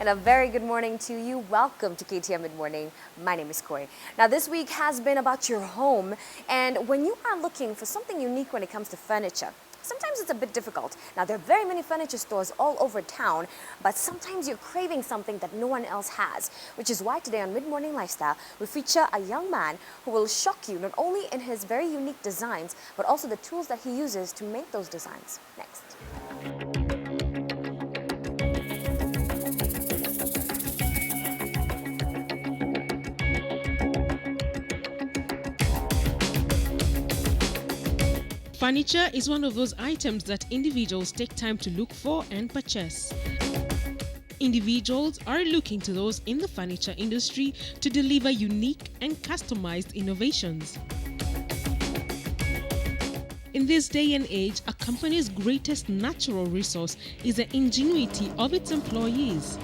And a very good morning to you. Welcome to KTN Mid Morning. My name is Koi. Now, this week has been about your home. And when you are looking for something unique when it comes to furniture, sometimes it's a bit difficult. Now, there are very many furniture stores all over town, but sometimes you're craving something that no one else has, which is why today on Mid Morning Lifestyle, we feature a young man who will shock you not only in his very unique designs, but also the tools that he uses to make those designs. Next. Furniture is one of those items that individuals take time to look for and purchase. Individuals are looking to those in the furniture industry to deliver unique and customized innovations. In this day and age, a company's greatest natural resource is the ingenuity of its employees.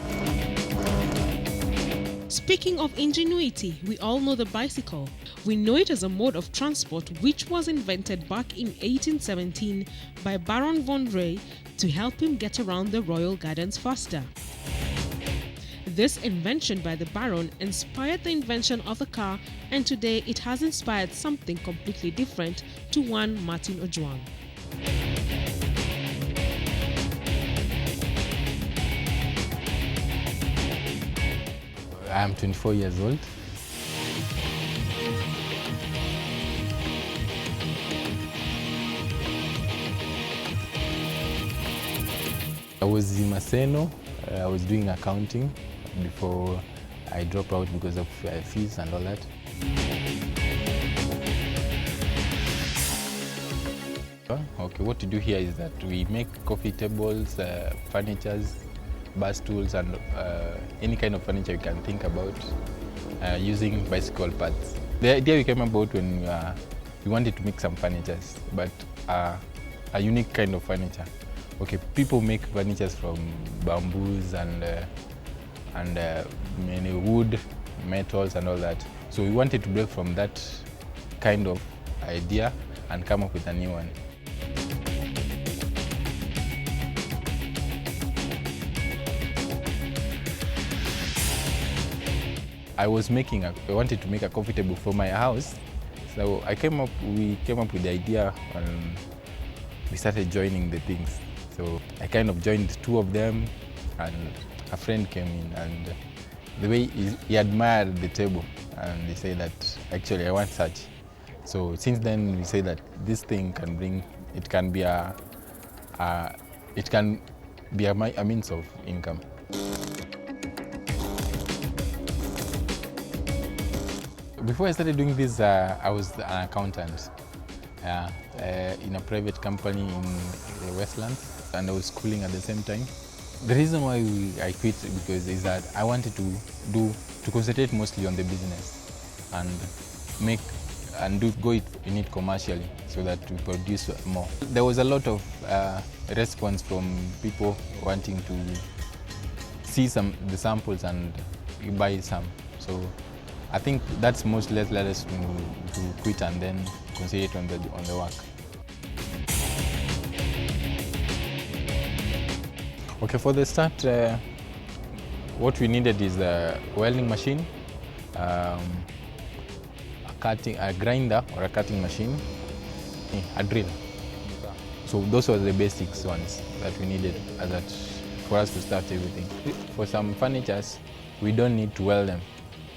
Speaking of ingenuity, we all know the bicycle. We know it as a mode of transport which was invented back in 1817 by Baron von Rey to help him get around the royal gardens faster. This invention by the Baron inspired the invention of the car, and today it has inspired something completely different to one Martin Ojwang. I'm 24 years old. I was in Maseno. I was doing accounting before I dropped out because of fees and all that. Okay, what to do here is that we make coffee tables, furnitures, bar stools, and any kind of furniture you can think about using bicycle parts. The idea we came about when we wanted to make some furnitures, but a unique kind of furniture. Okay, people make furnitures from bamboos and many wood, metals and all that. So we wanted to break from that kind of idea and come up with a new one. I wanted to make a coffee table for my house. So we came up with the idea and we started joining the things. So I kind of joined two of them, and a friend came in, and the way he admired the table, and he said that actually I want such. So since then we say that this thing can be a means of income. Before I started doing this, I was an accountant in a private company in the Westlands, and I was schooling at the same time. The reason why I quit is that I wanted to concentrate mostly on the business and go in it commercially, so that we produce more. There was a lot of response from people wanting to see the samples and buy some. So I think that's mostly led us to quit and then concentrate on the work. Okay, for the start, what we needed is a welding machine, a grinder or a cutting machine, a drill. So those were the basics ones that we needed for us to start everything. For some furnitures, we don't need to weld them.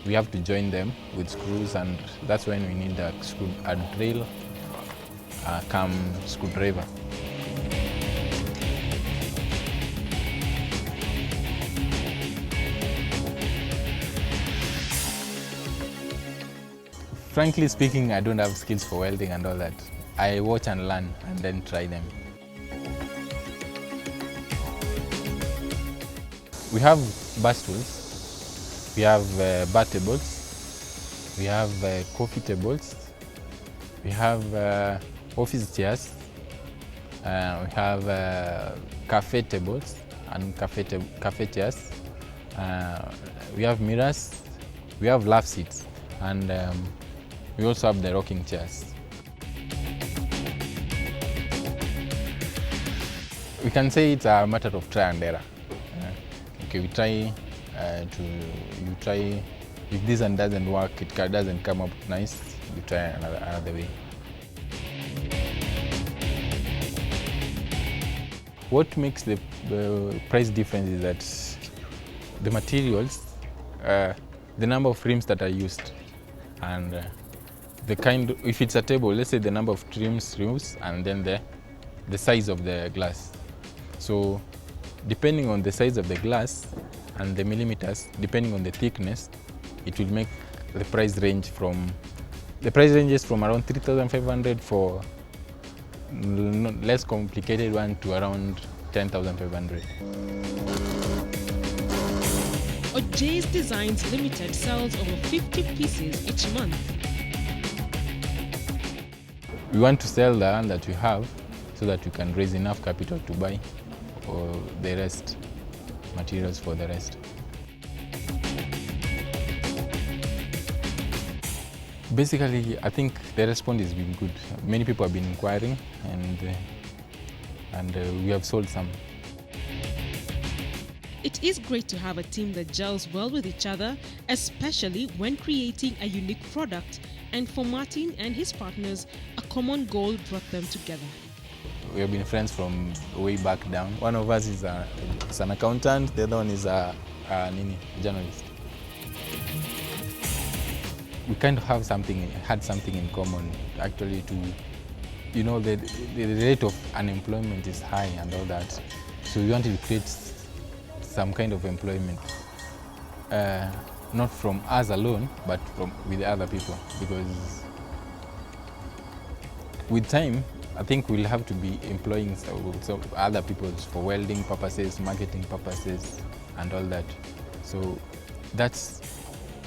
We have to join them with screws, and that's when we need a drill, screwdriver. Frankly speaking, I don't have skills for welding and all that. I watch and learn and then try them. We have bar stools, we have bar tables, we have coffee tables, we have office chairs, we have cafe tables and cafe chairs, we have mirrors, we have love seats, and we also have the rocking chairs. We can say it's a matter of try and error. Okay, we try to you try. If this one doesn't work, doesn't come up nice, you try another way. What makes the price difference is that the materials, the number of trims that are used, and the kind. If it's a table, let's say the number of trims used, and then the size of the glass. So, depending on the size of the glass and the millimeters, depending on the thickness, it will make the price range from. The price ranges from around 3,500 for less complicated one to around 10,500. Ojeys Designs Limited sells over 50 pieces each month. We want to sell the one that we have so that we can raise enough capital to buy or the rest, materials for the rest. Basically, I think the response has been good. Many people have been inquiring, and we have sold some. It is great to have a team that gels well with each other, especially when creating a unique product, and for Martin and his partners, a common goal brought them together. We have been friends from way back down. One of us is an accountant, the other one is a journalist. We kind of had something in common, actually. The rate of unemployment is high and all that, so we wanted to create some kind of employment, not from us alone, but with other people, because with time, I think we'll have to be employing some other people for welding purposes, marketing purposes, and all that. So that's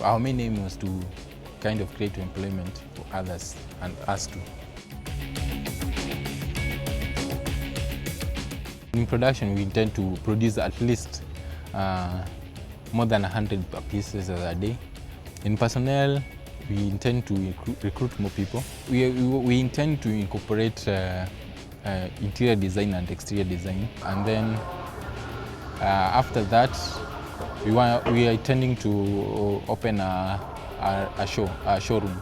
our main aim, was to kind of create employment for others and us too. In production, we intend to produce at least more than 100 pieces a day. In personnel, we intend to recruit more people. We intend to incorporate interior design and exterior design, and then after that, we are intending to open a showroom.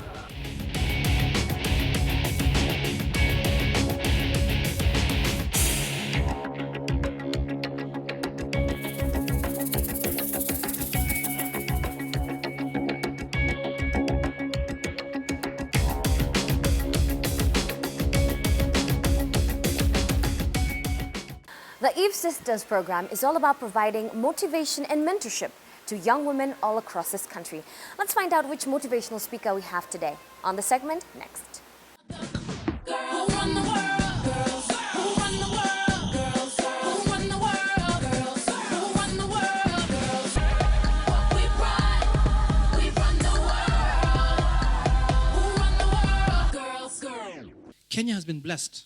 The Eve Sisters program is all about providing motivation and mentorship to young women all across this country. Let's find out which motivational speaker we have today on the segment next. Kenya has been blessed.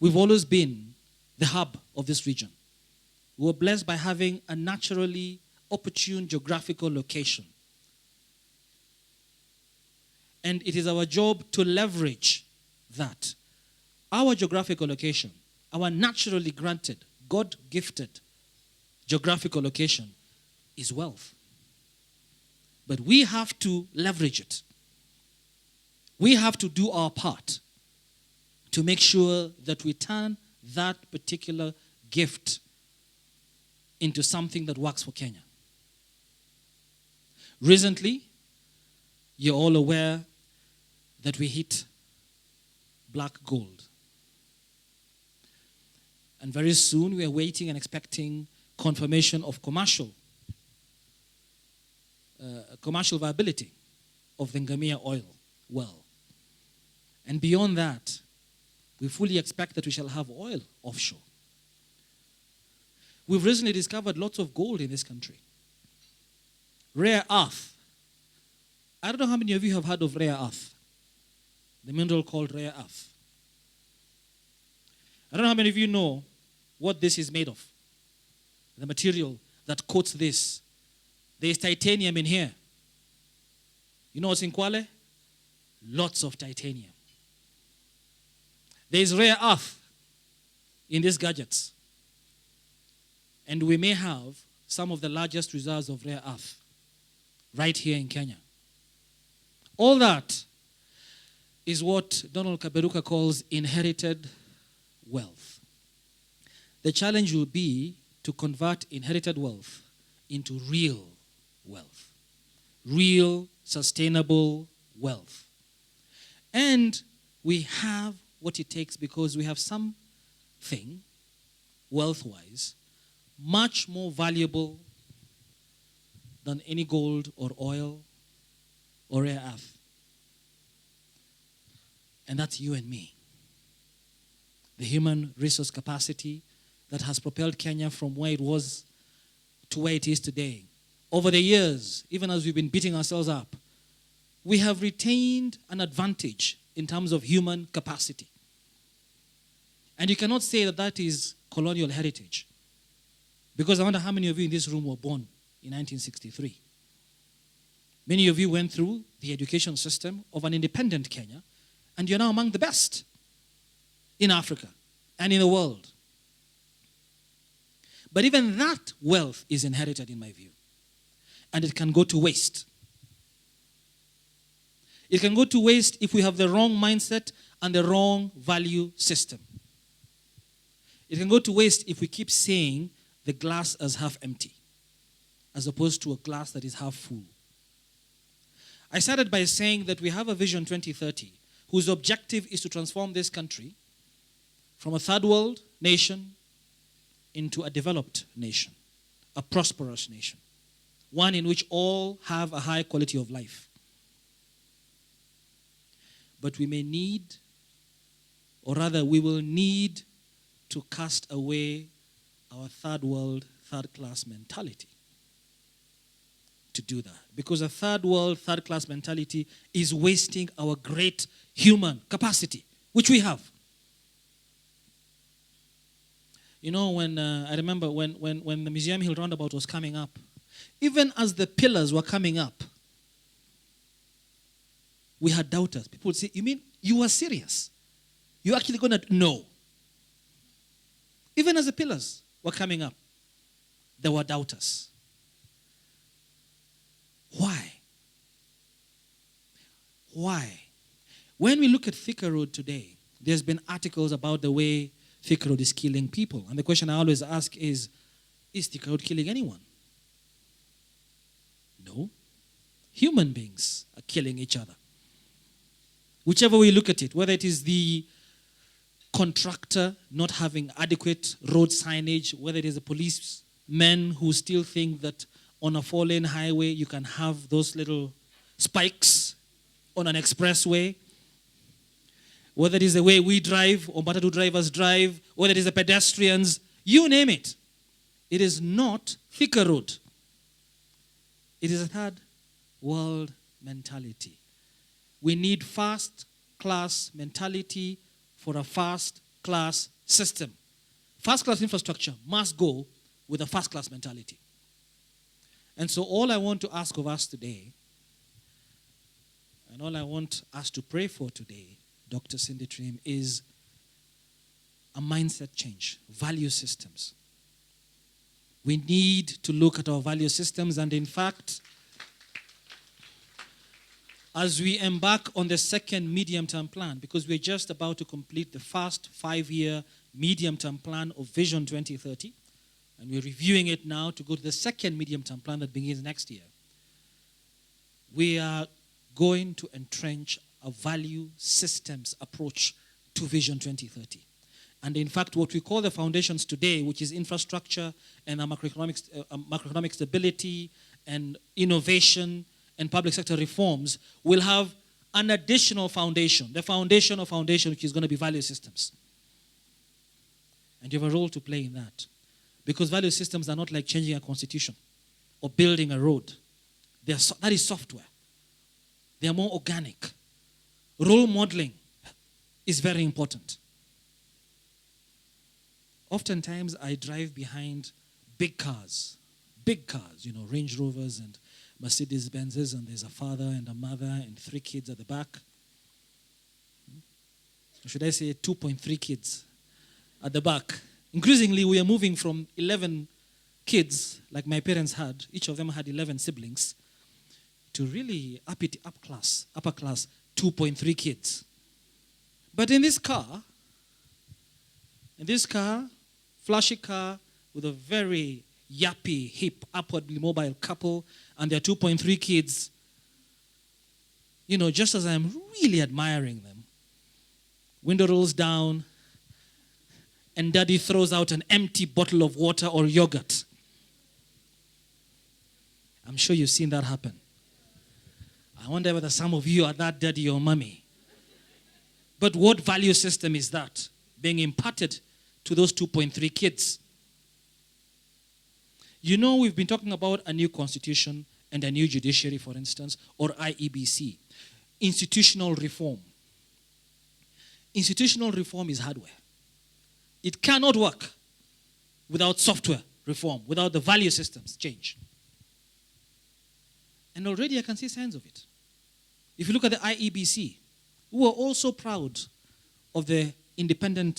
We've always been the hub of this region. We were blessed by having a naturally opportune geographical location. And it is our job to leverage that. Our geographical location, our naturally granted, God-gifted geographical location is wealth. But we have to leverage it. We have to do our part to make sure that we turn that particular gift into something that works for Kenya. Recently, you're all aware that we hit black gold. And very soon we are waiting and expecting confirmation of commercial viability of the Ngamia oil well. And beyond that, we fully expect that we shall have oil offshore. We've recently discovered lots of gold in this country. Rare earth. I don't know how many of you have heard of rare earth. The mineral called rare earth. I don't know how many of you know what this is made of. The material that coats this. There is titanium in here. You know what's in Kwale? Lots of titanium. There is rare earth in these gadgets. And we may have some of the largest reserves of rare earth right here in Kenya. All that is what Donald Kaberuka calls inherited wealth. The challenge will be to convert inherited wealth into real wealth, real sustainable wealth. And we have what it takes because we have something, wealth-wise, much more valuable than any gold or oil or rare earth. And that's you and me. The human resource capacity that has propelled Kenya from where it was to where it is today. Over the years, even as we've been beating ourselves up, we have retained an advantage in terms of human capacity. And you cannot say that that is colonial heritage. Because I wonder how many of you in this room were born in 1963. Many of you went through the education system of an independent Kenya, and you're now among the best in Africa and in the world. But even that wealth is inherited, in my view. And it can go to waste. It can go to waste if we have the wrong mindset and the wrong value system. It can go to waste if we keep saying the glass as half empty, as opposed to a glass that is half full. I started by saying that we have a Vision 2030 whose objective is to transform this country from a third world nation into a developed nation, a prosperous nation, one in which all have a high quality of life. But we may need, or rather we will need to cast away our third world, third class mentality to do that. Because a third world, third class mentality is wasting our great human capacity, which we have. You know, when I remember when the Museum Hill roundabout was coming up, even as the pillars were coming up, we had doubters. People would say, you mean you were serious? You're actually going to know. Even as the pillars were coming up, there were doubters. Why? Why? When we look at Thika Road today, there's been articles about the way Thika Road is killing people. And the question I always ask is Thika Road killing anyone? No. Human beings are killing each other. Whichever way you look at it, whether it is the contractor not having adequate road signage, whether it is the policemen who still think that on a four-lane highway you can have those little spikes on an expressway, whether it is the way we drive or Matatu drivers drive, whether it is the pedestrians, you name it. It is not Thika Road. It is a third world mentality. We need first-class mentality for a first-class system. First-class infrastructure must go with a first-class mentality. And so all I want to ask of us today, and all I want us to pray for today, Dr. Cindy Trim, is a mindset change, value systems. We need to look at our value systems, and in fact, as we embark on the second medium-term plan, because we're just about to complete the first 5-year medium-term plan of Vision 2030, and we're reviewing it now to go to the second medium-term plan that begins next year, we are going to entrench a value systems approach to Vision 2030. And in fact, what we call the foundations today, which is infrastructure and macroeconomic stability and innovation and public sector reforms, will have an additional foundation, the foundation of foundation, which is going to be value systems. And you have a role to play in that. Because value systems are not like changing a constitution or building a road. That is software. They are more organic. Role modeling is very important. Oftentimes, I drive behind big cars, Range Rovers and Mercedes-Benzes, and there's a father and a mother and 3 kids at the back. Or should I say 2.3 kids at the back? Increasingly, we are moving from 11 kids, like my parents had, each of them had 11 siblings, to really up it upper class, 2.3 kids. But in this car, flashy car with a very yappy, hip, upwardly mobile couple and their 2.3 kids, just as I'm really admiring them, window rolls down and daddy throws out an empty bottle of water or yogurt. I'm sure you've seen that happen. I wonder whether some of you are that daddy or mommy. But what value system is that being imparted to those 2.3 kids? We've been talking about a new constitution and a new judiciary, for instance, or IEBC. Institutional reform. Institutional reform is hardware. It cannot work without software reform, without the value systems change. And already I can see signs of it. If you look at the IEBC, we were also proud of the interim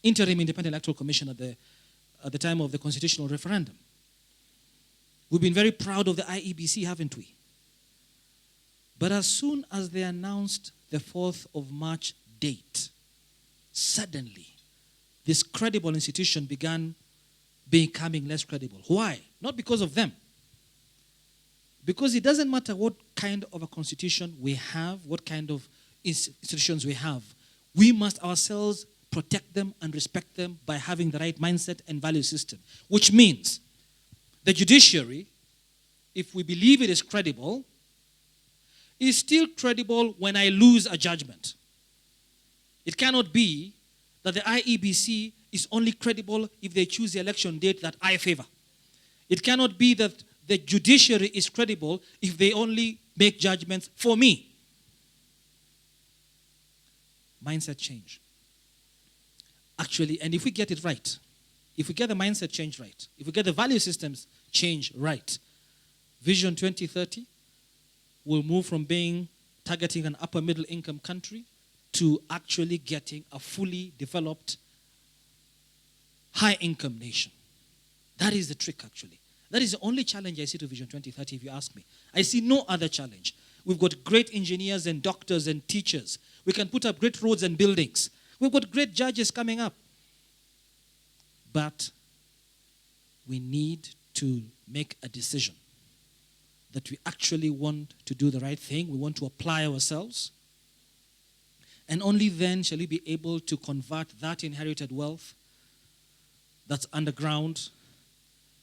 independent electoral commission at the time of the constitutional referendum. We've been very proud of the IEBC, haven't we? But as soon as they announced the 4th of March date, suddenly this credible institution began becoming less credible. Why? Not because of them. Because it doesn't matter what kind of a constitution we have, what kind of institutions we have, we must ourselves protect them and respect them by having the right mindset and value system. Which means the judiciary, if we believe it is credible, is still credible when I lose a judgment. It cannot be that the IEBC is only credible if they choose the election date that I favor. It cannot be that the judiciary is credible if they only make judgments for me. Mindset change. Actually, and if we get it right, if we get the mindset change right, if we get the value systems change right, Vision 2030 will move from targeting an upper middle income country to actually getting a fully developed high income nation. That is the trick, actually. That is the only challenge I see to Vision 2030, if you ask me. I see no other challenge. We've got great engineers and doctors and teachers. We can put up great roads and buildings. We've got great judges coming up. But we need to make a decision that we actually want to do the right thing. We want to apply ourselves. And only then shall we be able to convert that inherited wealth that's underground,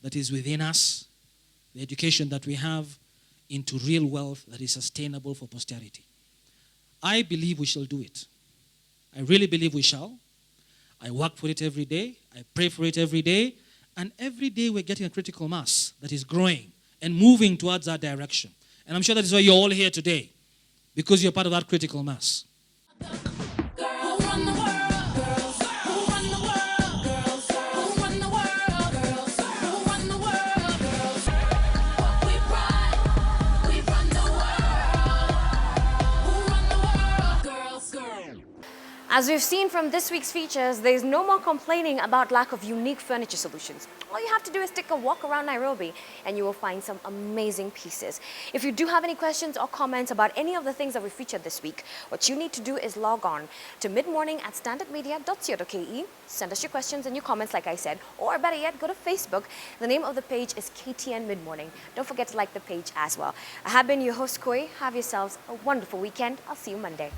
that is within us, the education that we have, into real wealth that is sustainable for posterity. I believe we shall do it. I really believe we shall. I work for it every day. I pray for it every day. And every day we're getting a critical mass that is growing and moving towards that direction. And I'm sure that is why you're all here today, because you're part of that critical mass. As we've seen from this week's features, there's no more complaining about lack of unique furniture solutions. All you have to do is take a walk around Nairobi and you will find some amazing pieces. If you do have any questions or comments about any of the things that we featured this week, what you need to do is log on to midmorning@standardmedia.co.ke. Send us your questions and your comments, like I said, or better yet, go to Facebook. The name of the page is KTN Midmorning. Don't forget to like the page as well. I have been your host, Koi. Have yourselves a wonderful weekend. I'll see you Monday.